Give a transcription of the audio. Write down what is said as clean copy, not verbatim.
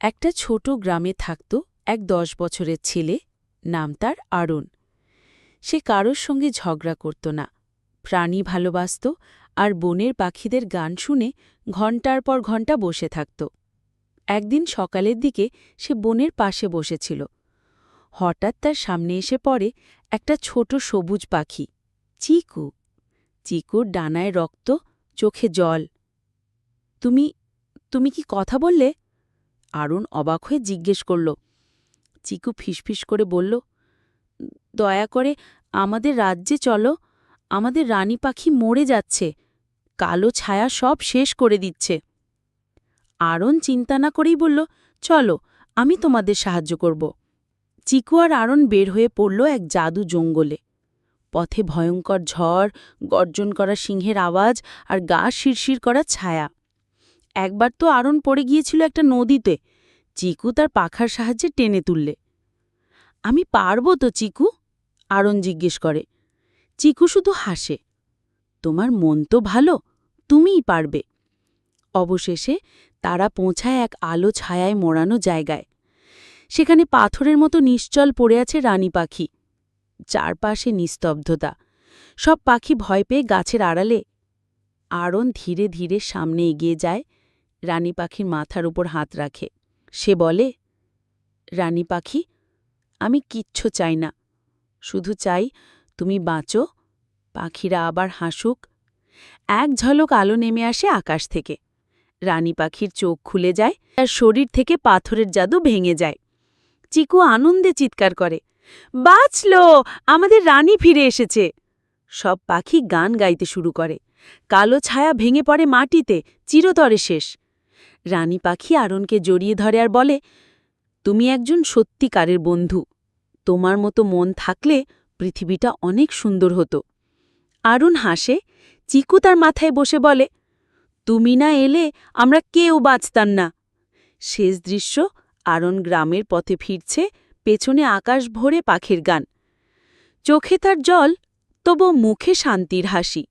একটা ছোট গ্রামে থাকত এক ১০ বছরের ছেলে, নাম তার আরুণ। সে কারোর সঙ্গে ঝগড়া করত না, প্রাণী ভালোবাসত আর বনের পাখিদের গান শুনে ঘণ্টার পর ঘণ্টা বসে থাকত। একদিন সকালের দিকে সে বনের পাশে বসেছিল। হঠাৎ তার সামনে এসে পড়ে একটা ছোট সবুজ পাখি, চিকু। চিকুর ডানায় রক্ত, চোখে জল। তুমি তুমি কি কথা বললে? আরুণ অবাক হয়ে জিজ্ঞেস করল। চিকু ফিসফিস করে বলল, দয়া করে আমাদের রাজ্যে চলো, আমাদের রানী পাখি মরে যাচ্ছে, কালো ছায়া সব শেষ করে দিচ্ছে। আরুণ চিন্তা না করেই বলল, চলো, আমি তোমাদের সাহায্য করব। চিকু আর আরুণ বের হয়ে পড়ল এক জাদু জঙ্গলে। পথে ভয়ঙ্কর ঝড়, গর্জন করা সিংহের আওয়াজ আর গা শিরশির করা ছায়া। একবার তো আরুণ পড়ে গিয়েছিল একটা নদীতে। চিকু তার পাখার সাহায্যে টেনে তুললে। আমি পারব তো চিকু? আরুণ জিজ্ঞেস করে। চিকু শুধু হাসে। তোমার মন তো ভালো, তুমিই পারবে। অবশেষে তারা পৌঁছায় এক আলো ছায়ায় মোড়ানো জায়গায়। সেখানে পাথরের মতো নিশ্চল পড়ে আছে রানী পাখি। চারপাশে নিস্তব্ধতা, সব পাখি ভয় পেয়ে গাছের আড়ালে। আরুণ ধীরে ধীরে সামনে এগিয়ে যায়, রানী পাখির মাথার উপর হাত রাখে। সে বলে, রানী পাখি, আমি কিচ্ছু চাই না, শুধু চাই তুমি বাঁচো, পাখিরা আবার হাসুক। এক ঝলক আলো নেমে আসে আকাশ থেকে। রানী পাখির চোখ খুলে যায়, তার শরীর থেকে পাথরের জাদু ভেঙে যায়। চিকু আনন্দে চিৎকার করে, বাঁচল, আমাদের রানী ফিরে এসেছে। সব পাখি গান গাইতে শুরু করে। কালো ছায়া ভেঙে পড়ে মাটিতে, চিরতরে শেষ। রানী পাখি আরুণকে জড়িয়ে ধরে আর বলে, তুমি একজন সত্যিকারের বন্ধু, তোমার মতো মন থাকলে পৃথিবীটা অনেক সুন্দর হতো। আরুণ হাসে। চিকু তার মাথায় বসে বলে, তুমি না এলে আমরা কেউ বাঁচতাম না। শেষ দৃশ্য, আরুণ গ্রামের পথে ফিরছে, পেছনে আকাশ ভরে পাখির গান। চোখে তার জল, তবু মুখে শান্তির হাসি।